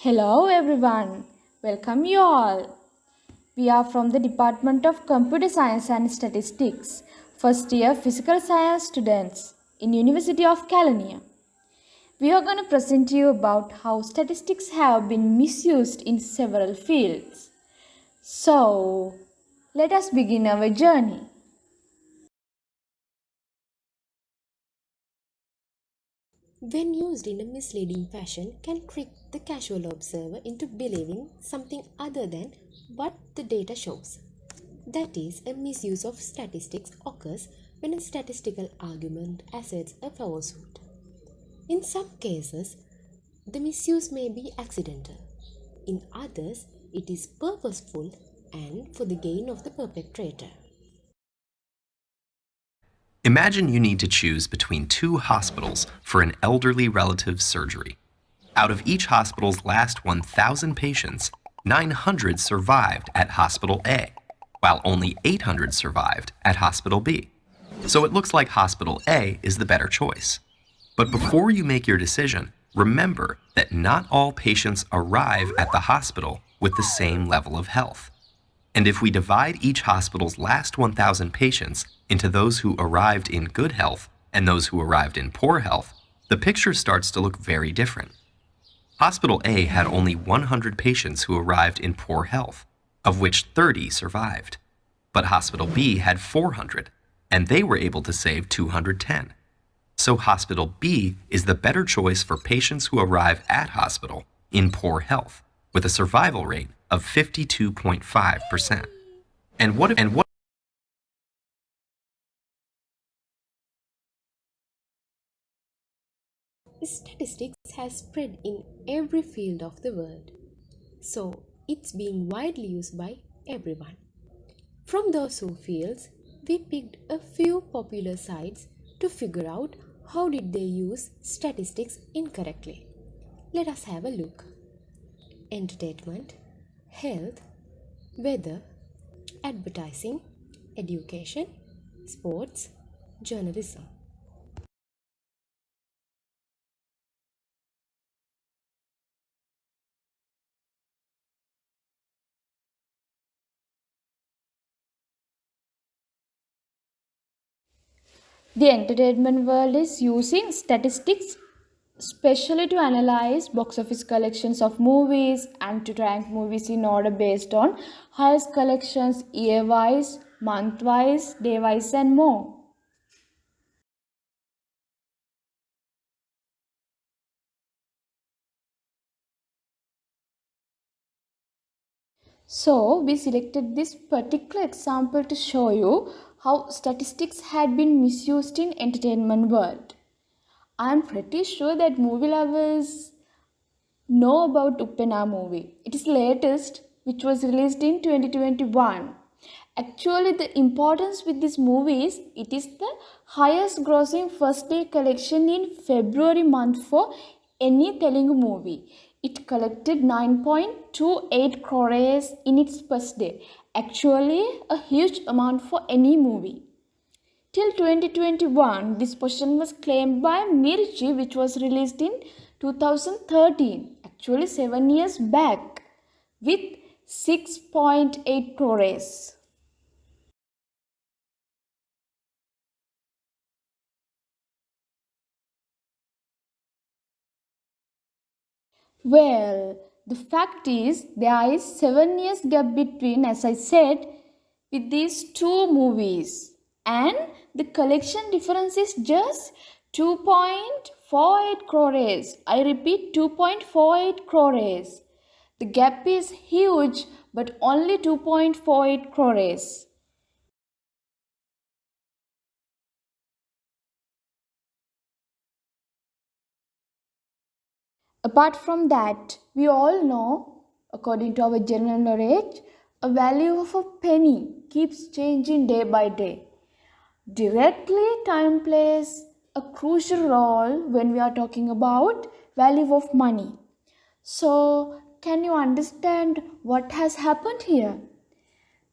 Hello everyone, welcome you all. We are from the Department of Computer Science and Statistics, first year physical science students in University of California. We are going to present you about how statistics have been misused in several fields. So, let us begin our journey. When used in a misleading fashion, can trick the casual observer into believing something other than what the data shows. That is, a misuse of statistics occurs when a statistical argument asserts a falsehood. In some cases, the misuse may be accidental. In others, it is purposeful and for the gain of the perpetrator. Imagine you need to choose between two hospitals for an elderly relative's surgery. Out of each hospital's last 1,000 patients, 900 survived at Hospital A, while only 800 survived at Hospital B. So it looks like Hospital A is the better choice. But before you make your decision, remember that not all patients arrive at the hospital with the same level of health. And if we divide each hospital's last 1,000 patients into those who arrived in good health and those who arrived in poor health, the picture starts to look very different. Hospital A had only 100 patients who arrived in poor health, of which 30 survived. But Hospital B had 400, and they were able to save 210. So Hospital B is the better choice for patients who arrive at hospital in poor health, with a survival rate of 52.5%. And what Statistics has spread in every field of the world, so it's being widely used by everyone. From those who fields, we picked a few popular sites to figure out how did they use statistics incorrectly. Let us have a look. Entertainment, health, weather, advertising, education, sports, journalism. The entertainment world is using statistics especially to analyze box office collections of movies and to rank movies in order based on highest collections year wise, month wise, day wise, and more. So, we selected this particular example to show you how statistics had been misused in entertainment world. I am pretty sure that movie lovers know about Uppena movie. It is latest, which was released in 2021. Actually, the importance with this movie is it is the highest grossing first day collection in February month for any Telugu movie. It collected 9.28 crores in its first day. Actually, a huge amount for any movie. Till 2021, this position was claimed by Mirchi, which was released in 2013, actually 7 years back, with 6.8 crores. Well, the fact is there is 7 years gap between, as I said, with these two movies, and the collection difference is just 2.48 crores. I repeat, 2.48 crores. The gap is huge, but only 2.48 crores. Apart from that, we all know, according to our general knowledge, a value of a penny keeps changing day by day. Directly, time plays a crucial role when we are talking about value of money. So, can you understand what has happened here?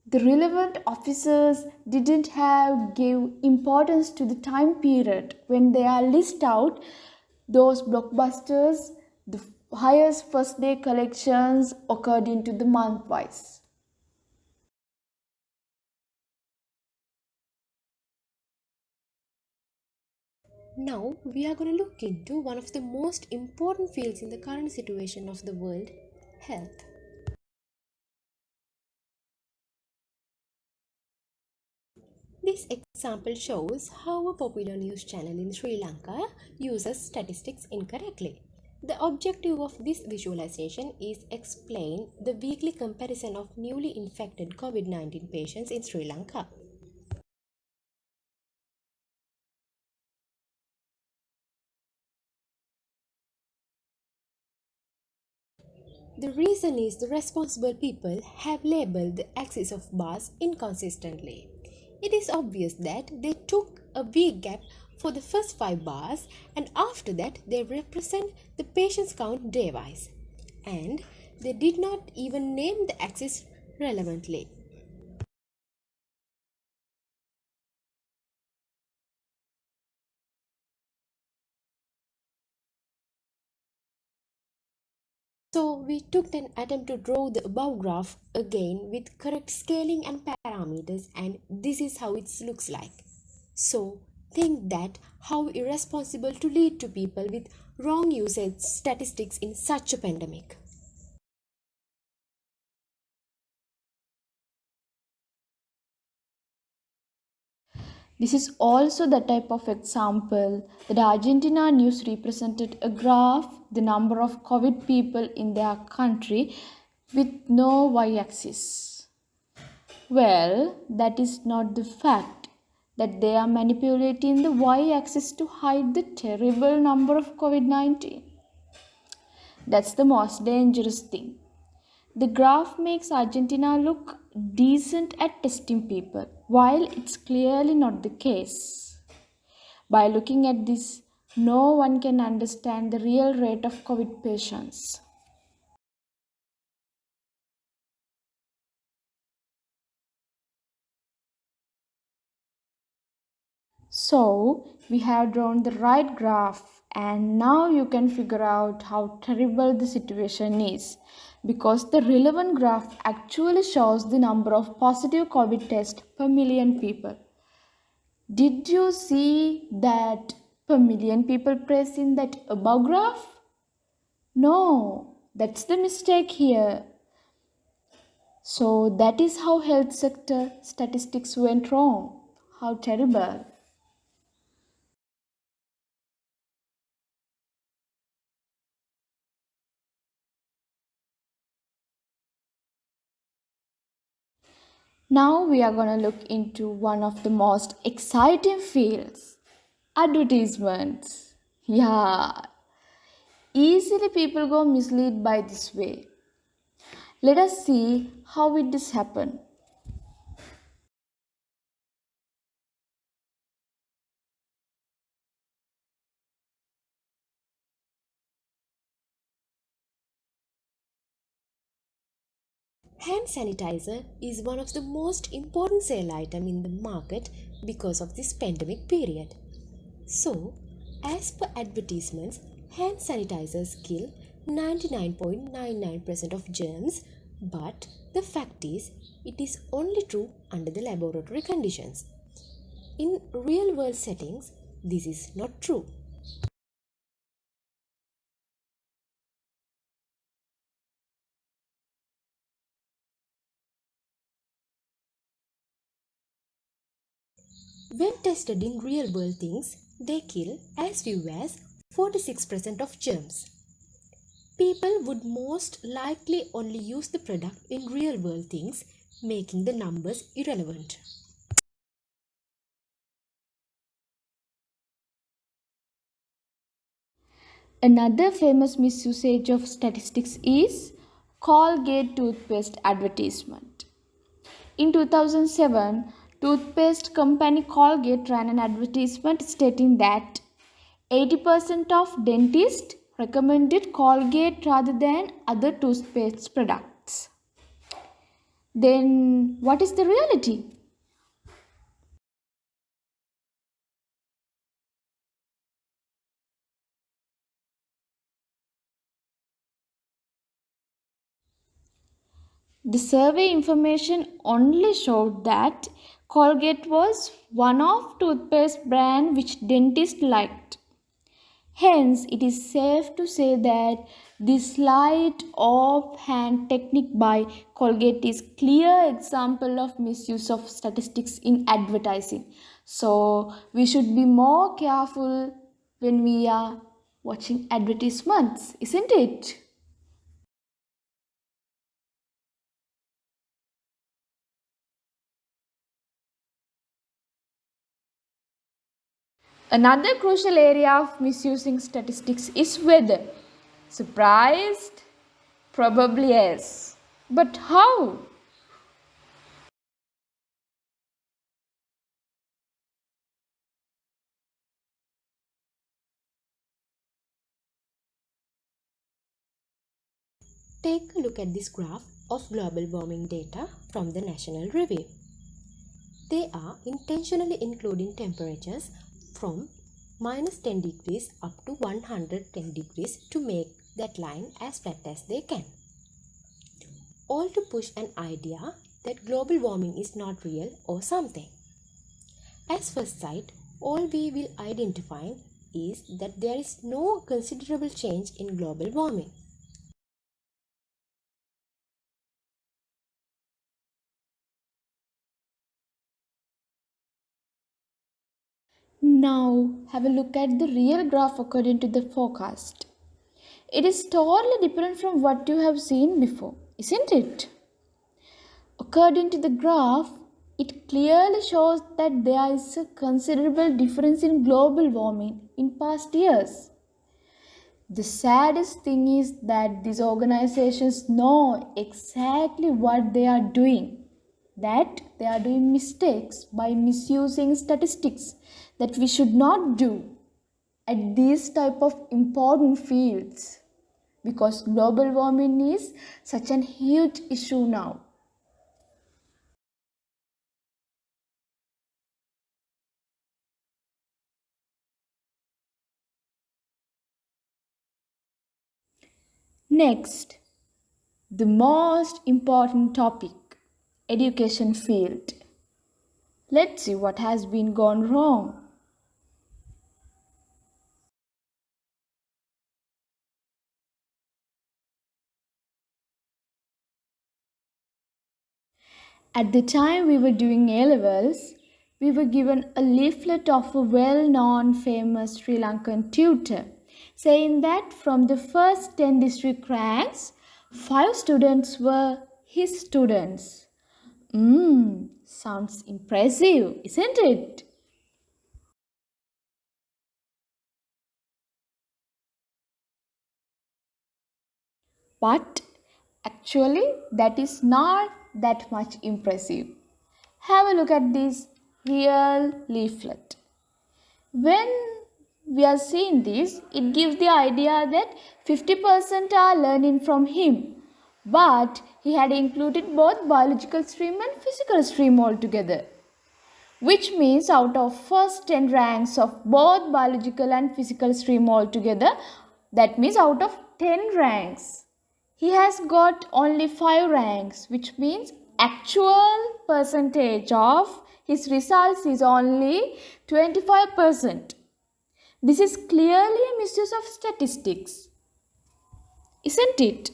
The relevant officers didn't have give importance to the time period when they are list out those blockbusters, the highest first day collections occurred into the month wise. Now we are going to look into one of the most important fields in the current situation of the world, health. This example shows how a popular news channel in Sri Lanka uses statistics incorrectly. The objective of this visualization is explain the weekly comparison of newly infected COVID-19 patients in Sri Lanka. The reason is the responsible people have labeled the axis of bars inconsistently. It is obvious that they took a week gap for the first 5 bars and after that they represent the patient's count day-wise. And they did not even name the axis relevantly. So we took an attempt to draw the above graph again with correct scaling and parameters, and this is how it looks like. So think that how irresponsible to lead to people with wrong usage statistics in such a pandemic. This is also the type of example that Argentina news represented a graph, the number of COVID people in their country with no y-axis. Well, that is not the fact that they are manipulating the y-axis to hide the terrible number of COVID-19. That's the most dangerous thing. The graph makes Argentina look decent at testing people, while it's clearly not the case. By looking at this, no one can understand the real rate of COVID patients. So, we have drawn the right graph, and now you can figure out how terrible the situation is because the relevant graph actually shows the number of positive COVID tests per million people. Did you see that per million people press in that above graph? No, that's the mistake here. So that is how health sector statistics went wrong. How terrible. Now we are going to look into one of the most exciting fields, advertisements. Yeah, easily people go misled by this way. Let us see how it does happen. Hand sanitizer is one of the most important sale item in the market because of this pandemic period. So, as per advertisements, hand sanitizers kill 99.99% of germs, but the fact is, it is only true under the laboratory conditions. In real world settings, this is not true. When tested in real world things, they kill as few as 46% of germs. People would most likely only use the product in real world things, making the numbers irrelevant. Another famous misusage of statistics is Colgate toothpaste advertisement. In 2007, toothpaste company Colgate ran an advertisement stating that 80% of dentists recommended Colgate rather than other toothpaste products. Then, what is the reality? The survey information only showed that Colgate was one of toothpaste brand which dentists liked. Hence, it is safe to say that this sleight of hand technique by Colgate is clear example of misuse of statistics in advertising. So, we should be more careful when we are watching advertisements, isn't it? Another crucial area of misusing statistics is weather. Surprised? Probably yes. But how? Take a look at this graph of global warming data from the National Review. They are intentionally including temperatures from minus 10 degrees up to 110 degrees to make that line as flat as they can. All to push an idea that global warming is not real or something. As first sight, all we will identify is that there is no considerable change in global warming. Now, have a look at the real graph according to the forecast. It is totally different from what you have seen before, isn't it? According to the graph, it clearly shows that there is a considerable difference in global warming in past years. The saddest thing is that these organizations know exactly what they are doing, that they are doing mistakes by misusing statistics that we should not do at these type of important fields, because global warming is such a huge issue now. Next, the most important topic, education field. Let's see what has been gone wrong. At the time we were doing A levels, we were given a leaflet of a well known famous Sri Lankan tutor saying that from the first 10 district ranks, 5 students were his students. Sounds impressive, isn't it? But actually, that is not that much impressive. Have a look at this real leaflet. When we are seeing this, it gives the idea that 50% are learning from him. But he had included both biological stream and physical stream altogether. Which means out of first 10 ranks of both biological and physical stream altogether, that means out of 10 ranks, he has got only 5 ranks, which means actual percentage of his results is only 25%. This is clearly a misuse of statistics, isn't it?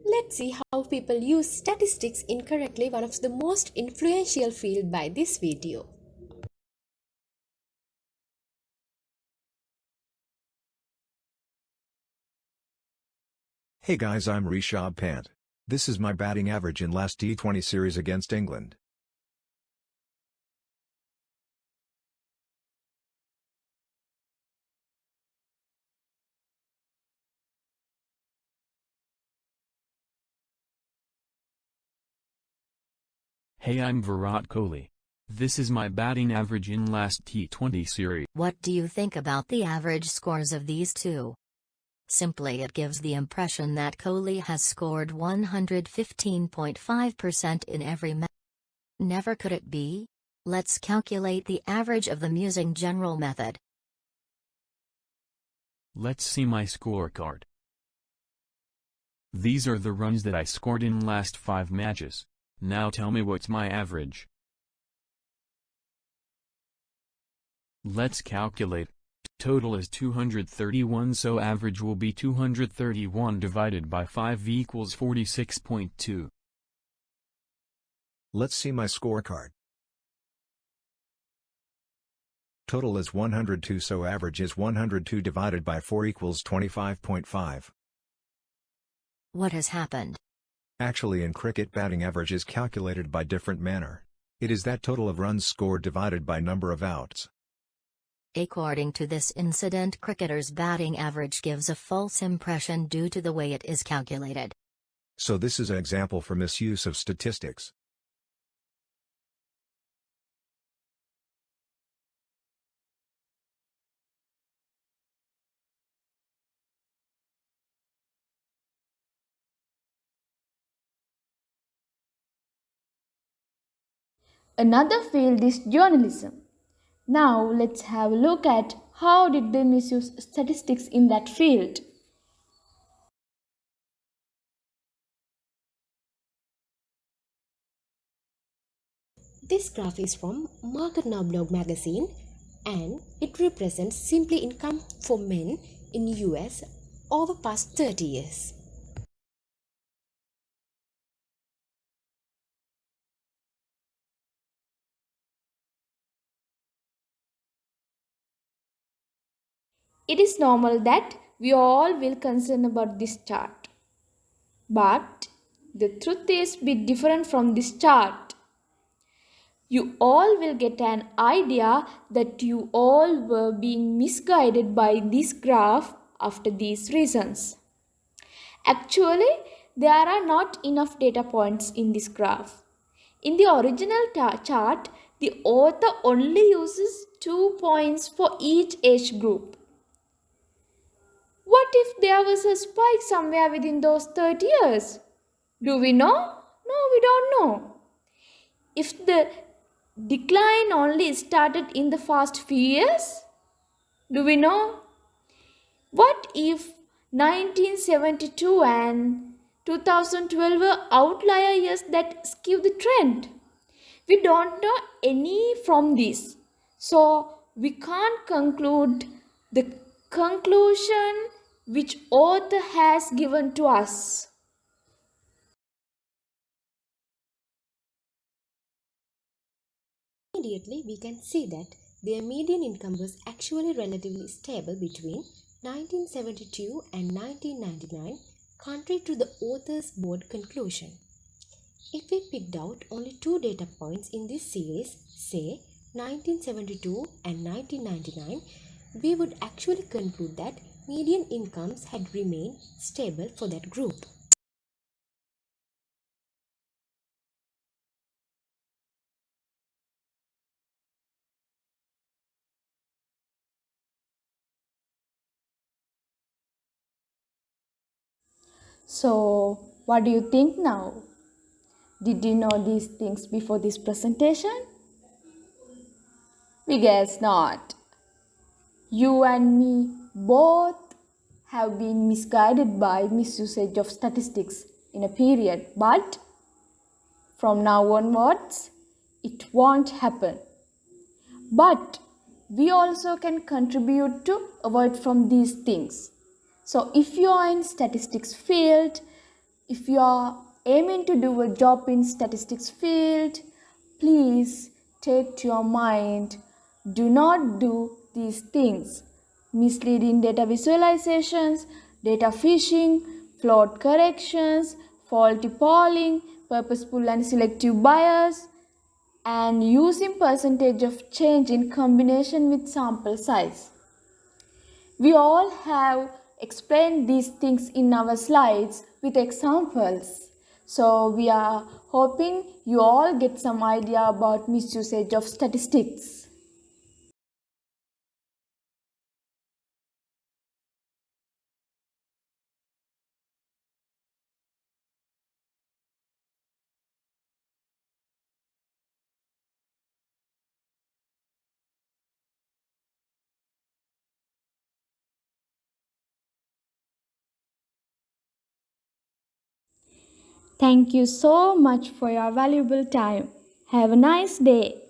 Let's see how people use statistics incorrectly, one of the most influential field by this video. Hey guys, I'm Rishabh Pant. This is my batting average in last T20 series against England. Hey, I'm Virat Kohli. This is my batting average in last T20 series. What do you think about the average scores of these two? Simply, it gives the impression that Kohli has scored 115.5% in every match. Never could it be? Let's calculate the average of them using general method. Let's see my scorecard. These are the runs that I scored in last 5 matches. Now tell me what's my average. Let's calculate. Total is 231, so average will be 231 divided by 5 equals 46.2. Let's see my scorecard. Total is 102, so average is 102 divided by 4 equals 25.5. What has happened? Actually, in cricket, batting average is calculated by different manner. It is that total of runs scored divided by number of outs. According to this incident, cricketer's batting average gives a false impression due to the way it is calculated. So this is an example for misuse of statistics. Another field is journalism. Now let's have a look at how did they misuse statistics in that field. This graph is from Market Now blog magazine and it represents simply income for men in US over past 30 years. It is normal that we all will concern about this chart. But the truth is a bit different from this chart. You all will get an idea that you all were being misguided by this graph after these reasons. Actually, there are not enough data points in this graph. In the original chart, the author only uses 2 points for each age group. What if there was a spike somewhere within those 30 years? Do we know? No, we don't know. If the decline only started in the first few years, do we know? What if 1972 and 2012 were outlier years that skew the trend? We don't know any from this. So we can't conclude the conclusion which author has given to us. Immediately, we can see that their median income was actually relatively stable between 1972 and 1999, contrary to the author's bold conclusion. If we picked out only 2 data points in this series, say 1972 and 1999, we would actually conclude that median incomes had remained stable for that group. So, what do you think now? Did you know these things before this presentation? We guess not. You and me both have been misguided by misusage of statistics in a period, but from now onwards, it won't happen. But we also can contribute to avoid from these things. So if you are in statistics field, if you are aiming to do a job in statistics field, please take to your mind, do not do these things. Misleading data visualizations, data phishing, flawed corrections, faulty polling, purposeful and selective bias, and using percentage of change in combination with sample size. We all have explained these things in our slides with examples. So we are hoping you all get some idea about misusage of statistics. Thank you so much for your valuable time. Have a nice day.